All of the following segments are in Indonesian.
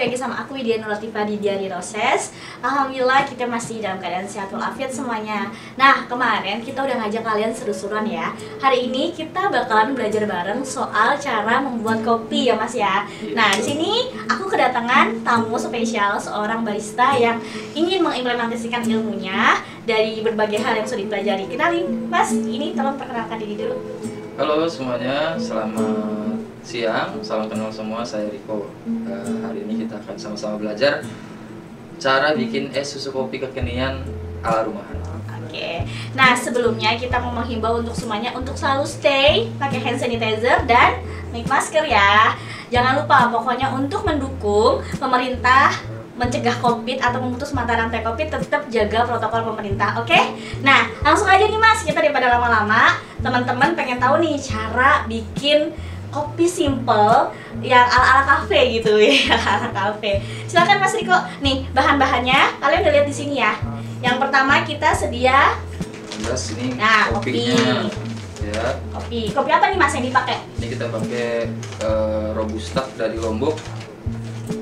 balik lagi sama aku Widya Nurlatifah di Diary Roses. Alhamdulillah kita masih dalam keadaan sehat walafiat semuanya. Nah, kemarin kita udah ngajak kalian seru-seruan ya. Hari ini kita bakalan belajar bareng soal cara membuat kopi ya Mas ya. Nah, di sini aku kedatangan tamu spesial, seorang barista yang ingin mengimplementasikan ilmunya dari berbagai hal yang sudah dipelajari. Kenalin Mas, ini tolong perkenalkan diri dulu. Halo semuanya, selamat siang, salam kenal semua, saya Riko. Hari ini kita akan sama-sama belajar cara bikin es susu kopi kekinian ala rumahan. Oke, nah sebelumnya kita mau menghimbau untuk semuanya untuk selalu stay, pakai hand sanitizer dan make masker ya. Jangan lupa pokoknya untuk mendukung pemerintah mencegah COVID atau memutus mata rantai COVID, tetap jaga protokol pemerintah, oke? Nah, langsung aja nih Mas, kita daripada lama-lama, teman-teman pengen tahu nih cara bikin kopi simple yang ala-ala kafe gitu ya, ala kafe. Silakan Mas Riko. Nih, bahan-bahannya kalian udah lihat di sini ya. Yang pertama kita sedia ini kopi. Ya. Kopi apa nih Mas yang dipakai? Ini kita pakai Robusta dari Lombok.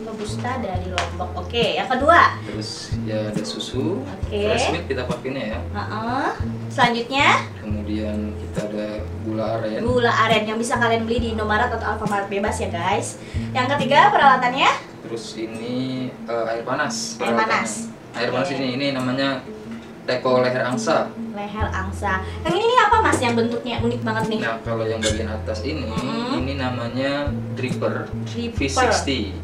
Robusta dari Lombok. Oke, yang kedua. Terus ya ada susu. Oke. Fresh milk kita pakainya ya. Selanjutnya. Kemudian kita ada gula aren. Gula aren yang bisa kalian beli di Indomaret atau Alfamart bebas ya guys. Yang ketiga peralatannya. Terus ini air panas. Air panas. Air panas ini namanya teko leher angsa. Leher angsa. Yang ini apa Mas yang bentuknya unik banget nih? Nah, kalau yang bagian atas ini namanya dripper. V60.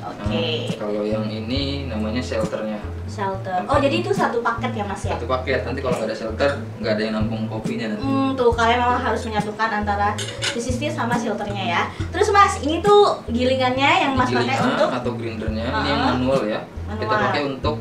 Oke. Kalau yang ini namanya shelternya. Shelter. Oh, jadi itu satu paket ya Mas ya? Satu paket. Nanti kalau nggak ada shelter, nggak ada yang nampung kopinya nanti. Tuh kalian memang harus menyatukan antara V60 sama shelternya ya. Terus Mas, ini tuh gilingannya yang Mas pakai untuk atau grindernya. Ini yang manual ya. Kita pakai untuk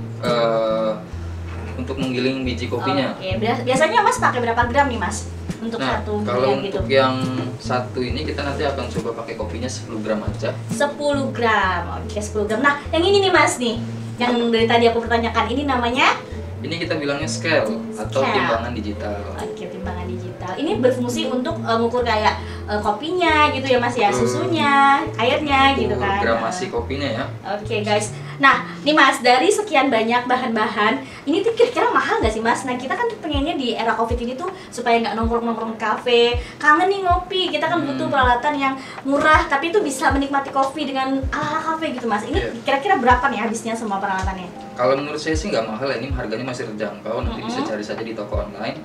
menggiling biji kopinya. Oke. Biasanya Mas pakai berapa gram nih Mas? Untuk satu kalau gitu. Untuk yang satu ini kita nanti akan coba pakai kopinya 10 gram aja. 10 gram. Oke, 10 gram. Nah, yang ini nih Mas nih, yang dari tadi aku pertanyakan, ini namanya? Ini kita bilangnya scale atau timbangan digital. Oke, timbangan digital. Ini berfungsi untuk mengukur kayak kopinya gitu ya Mas ya, susunya, airnya gitu kan. Gramasi kopinya ya. Oke guys. Nah, nih Mas, dari sekian banyak bahan-bahan, ini tuh kira-kira mahal nggak sih Mas? Nah, kita kan pengennya di era COVID ini tuh supaya nggak nongkrong-nongkrong kafe, kangen nih ngopi, kita kan butuh peralatan yang murah, tapi itu bisa menikmati kopi dengan ala-ala kafe gitu Mas. Ini kira-kira berapa nih habisnya semua peralatannya? Kalau menurut saya sih nggak mahal, ini harganya masih terjangkau, nanti bisa cari saja di toko online,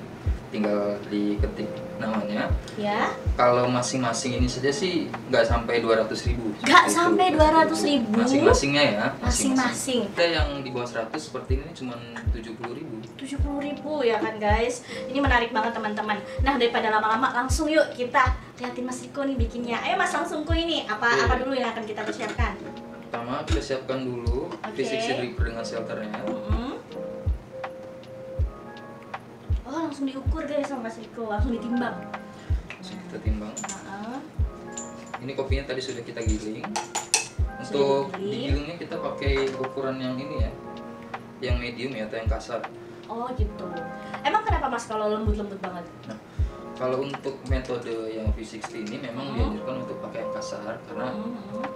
tinggal diketik namanya. Ya. Kalau masing-masing ini saja sih nggak sampai 200.000. Nggak sampai 200.000. Masing-masingnya ya. Masing-masing. Ada yang di bawah 100 seperti ini cuma 70.000. 70.000 ya kan guys. Ini menarik banget teman-teman. Nah, daripada lama-lama langsung yuk kita liatin Mas Riko nih bikinnya. Ayo Mas, langsung ke ini. Apa dulu yang akan kita persiapkan? Pertama kita siapkan dulu V60 dripper dengan shelternya. Oh, langsung diukur guys sama Mas Riko, langsung ditimbang. Langsung kita timbang. Ini kopinya tadi sudah kita giling. Untuk digilingnya kita pakai ukuran yang ini ya, yang medium ya atau yang kasar. Oh gitu. Emang kenapa Mas kalau lembut-lembut banget? Nah, kalau untuk metode yang V60 ini memang dianjurkan untuk pakai yang kasar karena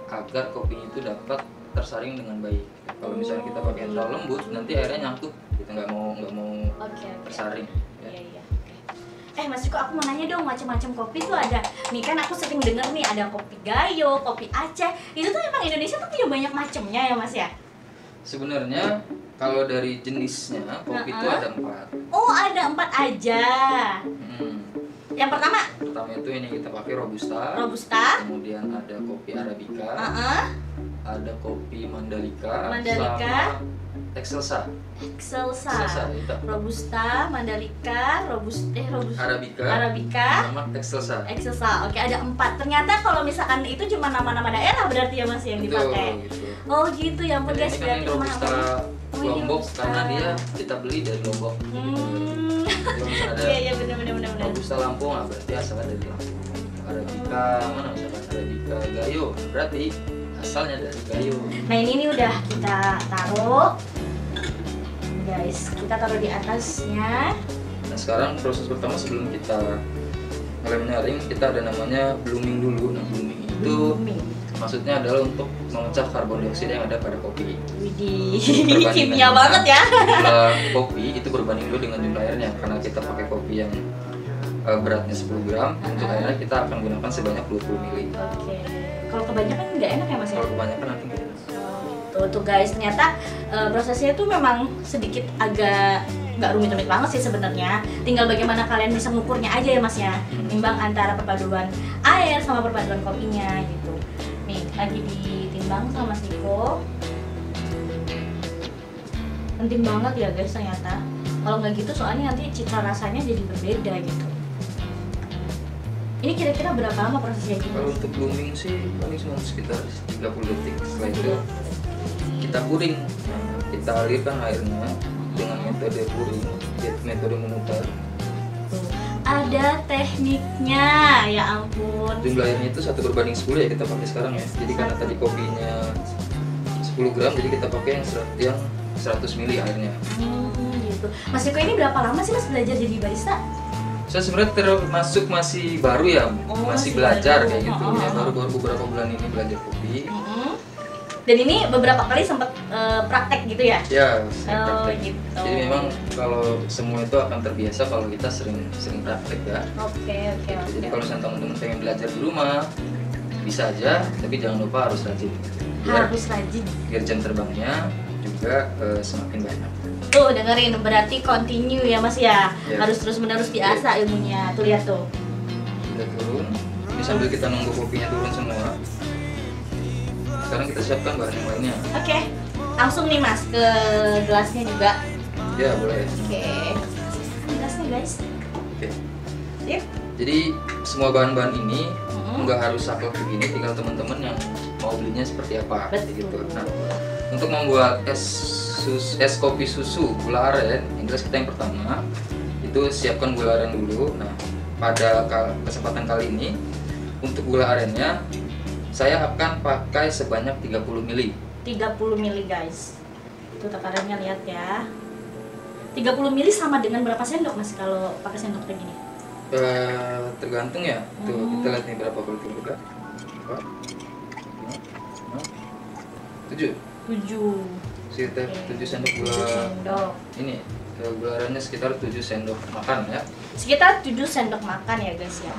agar kopinya itu dapat tersaring dengan baik. Kalau misalnya kita pakai yang terlalu lembut, nanti airnya nyangkut. Kita nggak mau tersaring. Ya. Mas Riko, aku mau nanya dong, macam-macam kopi tuh ada. Nih kan aku sering denger nih ada kopi Gayo, kopi Aceh. Itu tuh emang Indonesia tuh punya banyak macamnya ya Mas ya? Sebenarnya kalau dari jenisnya kopi itu ada 4. Oh, ada 4 aja. Yang pertama itu ini kita pakai Robusta. Kemudian ada kopi Arabica. Ada kopi Mandalika. Sama Excelsa. Robusta, Mandalika, Arabica, sama Excelsa. Oke, ada 4. Ternyata kalau misalkan itu cuma nama-nama daerah berarti ya Mas yang dipakai. Gitu. Oh gitu ya ampun guys, berarti Robusta Lombok karena dia kita beli dari Lombok. Iya benar. Robusta Lampung berarti asalnya dari Lampung. Arabica mana misalkan Arabica Gayo berarti asalnya dari Gayo. Nah ini udah kita taruh guys, kita taruh di atasnya. Nah sekarang proses pertama sebelum kita mulai menyaring, kita ada namanya blooming dulu. Nah blooming itu maksudnya adalah untuk memecah karbon dioksida yang ada pada kopi. Widih, kimia banget ya. Jumlah kopi itu berbanding dulu dengan jumlah airnya, karena kita pakai kopi yang beratnya 10 gram, untuk airnya kita akan gunakan sebanyak 20 ml. Oke. Kalau kebanyakan nggak enak ya Mas ya? Kalau kebanyakan nanti Tuh guys, ternyata prosesnya tuh memang sedikit agak nggak rumit-rumit banget sih sebenarnya. Tinggal bagaimana kalian bisa mengukurnya aja ya Mas ya. Timbang antara perpaduan air sama perpaduan kopinya gitu. Nih, lagi ditimbang sama Mas Niko. Penting banget ya guys ternyata. Kalau nggak gitu soalnya nanti citra rasanya jadi berbeda gitu. Ini kira-kira berapa lama prosesnya gitu? kalau untuk blooming sih paling cuma sekitar 30 detik. Setelah itu kita kuring. Kita alirkan airnya dengan metode kuring, metode memutar. Ada tekniknya, ya ampun. Jumlah airnya itu 1/10 ya kita pakai sekarang ya. Jadi karena tadi kopinya 10 gram, jadi kita pakai yang 100 ml airnya. Gitu. Mas Niko ini berapa lama sih Mas belajar jadi barista? Saya sebenarnya termasuk masih baru ya, masih belajar kayak gitu ya. Baru beberapa bulan ini belajar kopi. Dan ini beberapa kali sempat praktek gitu ya? Ya, saya praktek. Gitu. Jadi memang kalau semua itu akan terbiasa kalau kita sering praktek ya. Oke. Jadi kalau misalnya teman-teman pengen belajar di rumah, bisa aja, tapi jangan lupa harus rajin. Harus rajin. Biar jam terbangnya juga semakin banyak. Tuh dengerin, berarti continue ya Mas ya. Ya. Harus terus-menerus diasah ilmunya. Tuh lihat tuh. Sudah turun. Ini sambil kita nunggu kopinya turun semua. Sekarang kita siapkan bahan yang lainnya. Oke. Langsung nih Mas ke gelasnya juga. Ya, boleh. Oke. Gelasnya guys. Oke. Sip. Jadi semua bahan-bahan ini nggak harus saklek begini, tinggal teman-teman yang mau belinya seperti apa. Betul. Gitu. Nah, untuk membuat es kopi susu gula aren, yang jelas kita yang pertama itu siapkan gula aren dulu. Nah, pada kesempatan kali ini untuk gula arennya saya akan pakai sebanyak 30 ml. 30 ml guys. Tuh takarannya lihat ya. 30 ml sama dengan berapa sendok Mas kalau pakai sendok kayak gini? Tergantung ya. Tuh kita lihat nih berapa kalau 3, 4, 5, 6, 7. 7. Sekitar 7 sendok gula. 7 sendok. Ini gula arennya sekitar 7 sendok makan ya. Sekitar 7 sendok makan ya guys ya.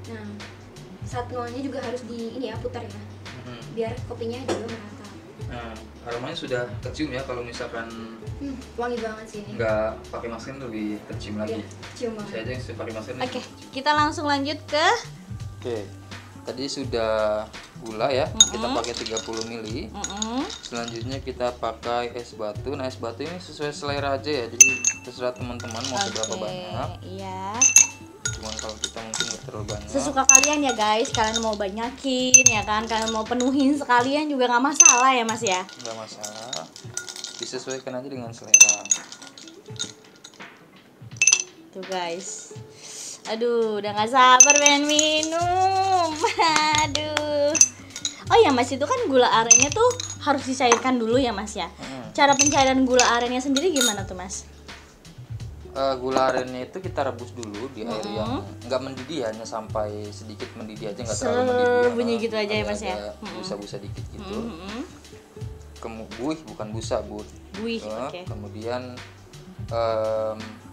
Nah, saat nuangnya juga harus putar ya, biar kopinya juga merata. Nah, aromanya sudah kecium ya. Kalau misalkan Wangi banget sih ini. nggak pakai masker lebih kecium lagi. Iya, cium banget. Saya aja yang pakai masker. Oke, kita langsung lanjut ke Tadi sudah gula ya, kita pakai 30 ml. Selanjutnya kita pakai es batu. Nah, es batu ini sesuai selera aja ya, jadi terserah teman-teman mau seberapa banyak. Iya. Cuman kalau kita mungkin nggak terlalu banyak. Sesuka kalian ya guys, kalian mau banyakin ya kan, kalian mau penuhin sekalian juga nggak masalah ya Mas ya. Nggak masalah, disesuaikan aja dengan selera. Tuh guys. Aduh, udah nggak sabar pengen minum. Aduh. Oh ya Mas, itu kan gula arennya tuh harus dicairkan dulu ya Mas ya. Cara pencairan gula arennya sendiri gimana tuh Mas? Gula arennya itu kita rebus dulu di air yang nggak mendidih, hanya sampai sedikit mendidih aja, nggak terlalu mendidih. Bunyi gitu aja ya Mas ya. Busa-busa dikit gitu. Bukan busa, Buih, oke. Kemudian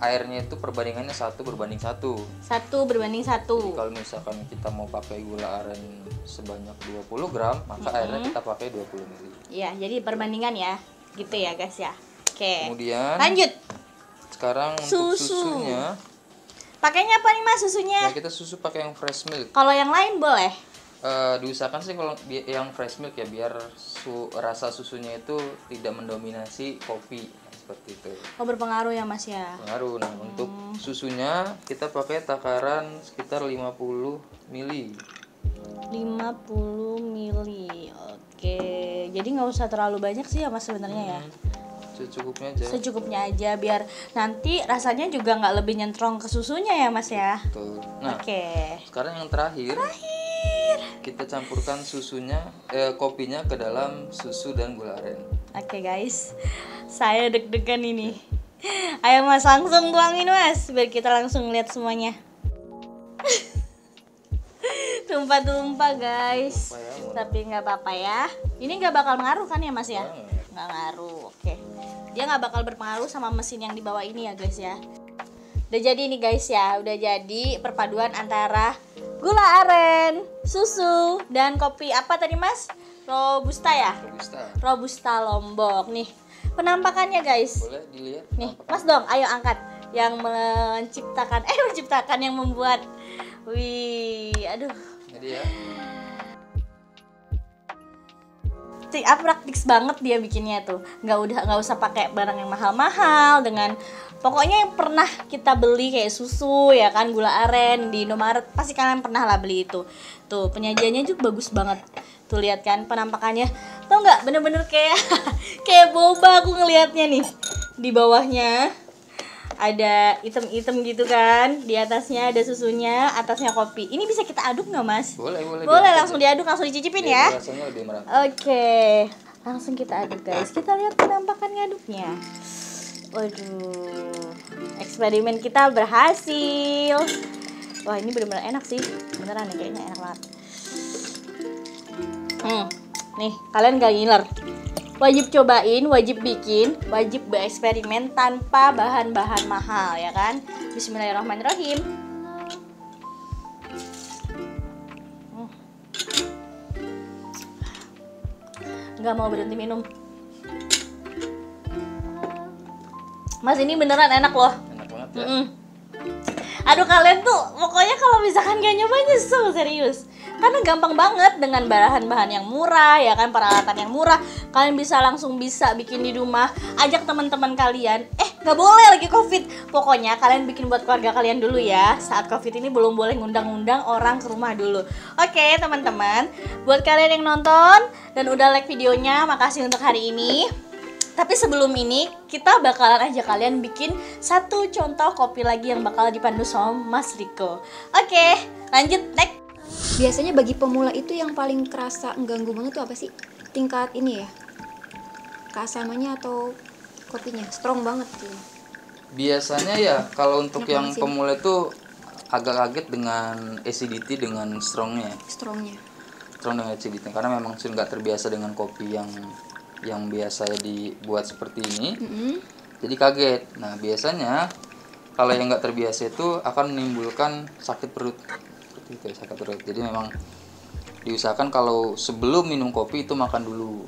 airnya itu perbandingannya 1:1. 1:1. Jadi kalau misalkan kita mau pakai gula aren sebanyak 20 gram, maka airnya kita pakai 20 ml. Iya, jadi perbandingan ya. Gitu ya guys ya. Oke. Kemudian lanjut. Sekarang untuk susunya. Pakainya apa nih Mas susunya? Nah, kita susu pakai yang fresh milk. Kalau yang lain boleh? Diusahakan sih kalau yang fresh milk ya, biar rasa susunya itu tidak mendominasi kopi seperti itu. Oh, berpengaruh ya Mas ya. Pengaruh. Nah, untuk susunya kita pakai takaran sekitar 50 ml. 50 mili. Oke. Jadi nggak usah terlalu banyak sih ya Mas sebenarnya ya. Secukupnya aja. Secukupnya aja biar nanti rasanya juga nggak lebih nyentrong ke susunya ya Mas ya. Betul. Nah, Oke. sekarang yang terakhir. Kita campurkan kopinya ke dalam susu dan gula aren. Oke guys, saya deg-degan ini. Ayo Mas langsung tuangin Mas, biar kita langsung lihat semuanya. Tumpah-tumpah guys. Tumpah ya, mau. Tapi nggak apa-apa ya. Ini nggak bakal ngaruh kan ya Mas ya? Banget. Nggak ngaruh. Oke. Dia nggak bakal berpengaruh sama mesin yang di bawah ini ya guys ya. Udah jadi nih guys ya. Udah jadi perpaduan antara gula aren, susu, dan kopi apa tadi Mas? Robusta ya? Robusta. Robusta Lombok nih. Penampakannya guys. Boleh dilihat. Nih, penampakan. Mas dong, ayo angkat. Yang menciptakan yang membuat. Wih, aduh. Jadi ya. Praktis banget dia bikinnya tuh. Nggak usah pakai barang yang mahal-mahal dengan pokoknya yang pernah kita beli kayak susu ya kan, gula aren di Indomaret pasti kalian pernah lah beli itu. Tuh, penyajiannya juga bagus banget. Tuh lihat kan penampakannya. Tau nggak bener-bener kayak kayak boba aku ngelihatnya nih. Di bawahnya ada item-item gitu kan, di atasnya ada susunya, atasnya kopi. Ini bisa kita aduk nggak Mas? Boleh. Boleh langsung diaduk, langsung dicicipin ya. Rasanya lebih merata. Oke, langsung kita aduk guys. Kita lihat penampakan ngaduknya. Waduh, eksperimen kita berhasil. Wah ini benar-benar enak sih, beneran nih kayaknya enak banget. Nih kalian gak ngiler. Wajib cobain, wajib bikin, wajib bereksperimen tanpa bahan-bahan mahal ya kan. Bismillahirrahmanirrahim. Nggak mau berhenti minum. Mas ini beneran enak loh. Enak banget ya. Aduh kalian tuh pokoknya kalau misalkan gak nyoba nyesel serius. Karena gampang banget dengan bahan-bahan yang murah ya kan, peralatan yang murah. Kalian bisa bikin di rumah. Ajak teman-teman kalian. Gak boleh lagi COVID. Pokoknya kalian bikin buat keluarga kalian dulu ya. Saat COVID ini belum boleh ngundang-undang orang ke rumah dulu. Oke teman-teman, buat kalian yang nonton dan udah like videonya, makasih untuk hari ini. Tapi sebelum ini kita bakalan ajak kalian bikin satu contoh kopi lagi yang bakal dipandu sama Mas Riko. Oke, lanjut next. Biasanya bagi pemula itu yang paling kerasa mengganggu banget tuh apa sih? Tingkat ini ya, keasamannya atau kopinya strong banget gitu. Biasanya ya kalau untuk Enak yang banget sih. pemula itu agak kaget dengan acidity dengan strongnya. Strong dengan acidity karena memang sudah nggak terbiasa dengan kopi yang biasa dibuat seperti ini. Jadi kaget. Nah biasanya kalau yang nggak terbiasa itu akan menimbulkan sakit perut. Seperti itu, sakit perut. Jadi memang diusahakan kalau sebelum minum kopi itu makan dulu.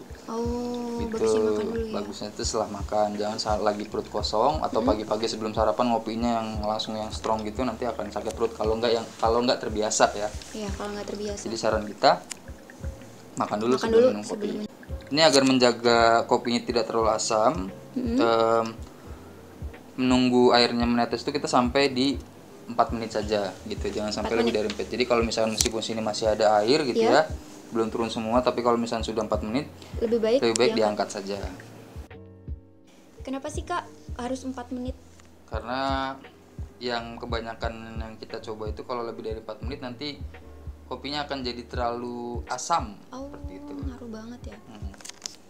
Bagusnya makan dulu ya. Bagusnya itu setelah makan, jangan saat lagi perut kosong atau pagi-pagi sebelum sarapan ngopinya yang langsung yang strong gitu, nanti akan sakit perut kalau nggak terbiasa ya. Iya, kalau nggak terbiasa. Jadi saran kita makan dulu sebelum minum kopi. sebelum- Ini agar menjaga kopinya tidak terlalu asam. Menunggu airnya menetes itu kita sampai di 4 menit saja gitu, jangan sampai lebih dari 4. Jadi kalau misalnya meskipun sini masih ada air gitu ya, belum turun semua, tapi kalau misalnya sudah 4 menit lebih baik diangkat saja. Kenapa sih Kak harus 4 menit? Karena yang kebanyakan yang kita coba itu kalau lebih dari 4 menit nanti kopinya akan jadi terlalu asam seperti itu. Ngaruh banget ya.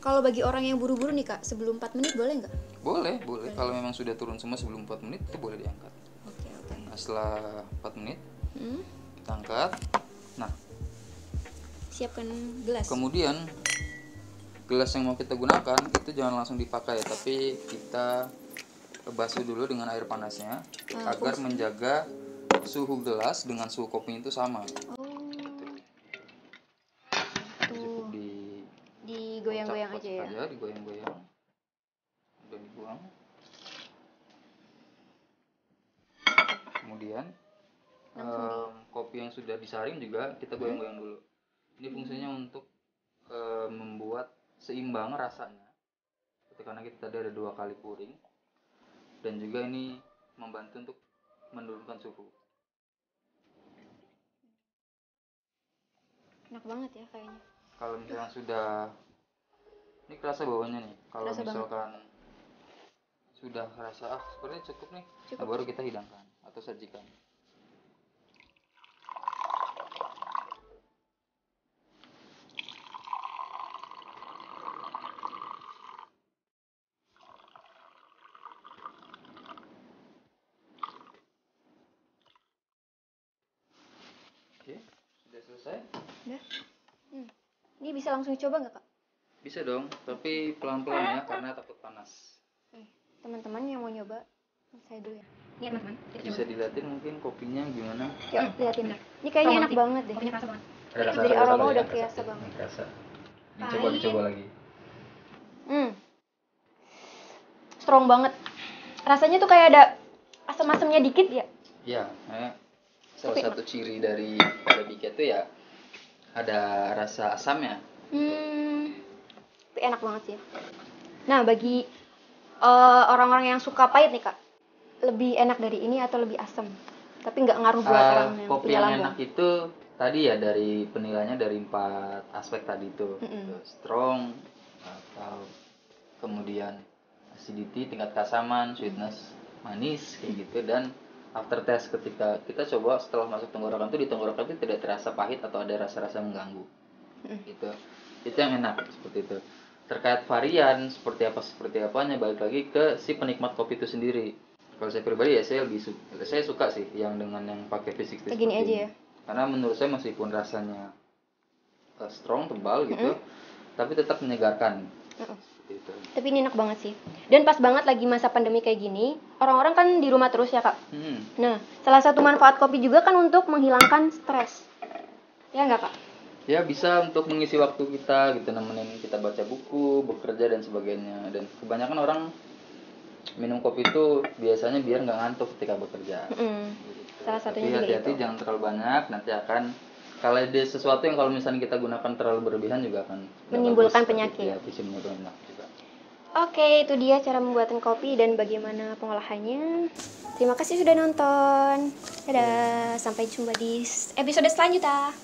Kalau bagi orang yang buru-buru nih Kak, sebelum 4 menit boleh nggak? Boleh. Kalau memang sudah turun semua sebelum 4 menit itu boleh diangkat. Oke. Nah, setelah 4 menit kita angkat. Nah, Siapkan gelas. kemudian gelas yang mau kita gunakan itu jangan langsung dipakai, tapi kita basuh dulu dengan air panasnya agar menjaga suhu gelas dengan suhu kopi itu sama. Cukup Digoyang-goyang aja ya. Digoyang-goyang dan dibuang. Kemudian kopi yang sudah disaring juga kita goyang-goyang dulu. Ini fungsinya untuk membuat seimbang rasanya. Karena kita tadi ada 2 kali pouring, dan juga ini membantu untuk menurunkan suhu. Enak banget ya kayaknya. Kalau misalnya sudah, ini kerasa bawahnya nih. Kalau Kerasa misalkan sudah kerasa sepertinya cukup nih, nah baru kita hidangkan atau sajikan. Oke, sudah selesai. selesai. Udah. Ini bisa langsung coba nggak, Kak? Bisa dong, tapi pelan-pelan ya karena takut panas. Teman-teman yang mau nyoba, saya dulu ya. Ini teman-teman. Bisa dilihatin mungkin kopinya gimana? Yuk, liatin. Ini kayaknya enak banget deh. Kopinya kerasa banget. Ada rasa Dari rasa aroma ya, udah rasa. kerasa banget. Kerasa. Dicoba lagi. Strong banget. Rasanya tuh kayak ada asam-asamnya dikit ya. Iya, salah satu ciri dari Arabica itu ya ada rasa asamnya. Tapi enak banget sih. Nah, bagi orang-orang yang suka pahit nih, Kak, lebih enak dari ini atau lebih asam? Tapi nggak ngaruh buat orang yang kopi punya yang lambung. enak itu tadi ya dari penilaiannya dari 4 aspek tadi itu. Strong atau kemudian acidity, tingkat keasaman, sweetness, manis kayak gitu, dan aftertaste ketika kita coba setelah masuk tenggorokan itu, di tenggorokan itu tidak terasa pahit atau ada rasa-rasa mengganggu. Gitu. Itu yang enak seperti itu. Terkait varian seperti apanya balik lagi ke si penikmat kopi itu sendiri. Kalau saya pribadi ya saya suka sih yang dengan yang pakai V60 Kayak gini aja ya. Karena menurut saya meskipun rasanya strong, tebal gitu, tapi tetap menyegarkan. Gitu. Tapi ini enak banget sih. Dan pas banget lagi masa pandemi kayak gini, orang-orang kan di rumah terus ya, Kak. Nah, salah satu manfaat kopi juga kan untuk menghilangkan stres. Ya nggak, Kak? Ya bisa untuk mengisi waktu kita gitu, nemenin kita baca buku, bekerja dan sebagainya. Dan kebanyakan orang minum kopi itu biasanya biar nggak ngantuk ketika bekerja. Gitu. Salah satunya tapi juga hati-hati itu. jangan terlalu banyak, nanti akan kalau ada sesuatu yang kalau misalnya kita gunakan terlalu berlebihan juga akan Menimbulkan bagus, penyakit. Ya, bisa menimbulkan penyakit juga. Oke, itu dia cara membuatan kopi dan bagaimana pengolahannya. Terima kasih sudah nonton. Dadah, sampai jumpa di episode selanjutnya.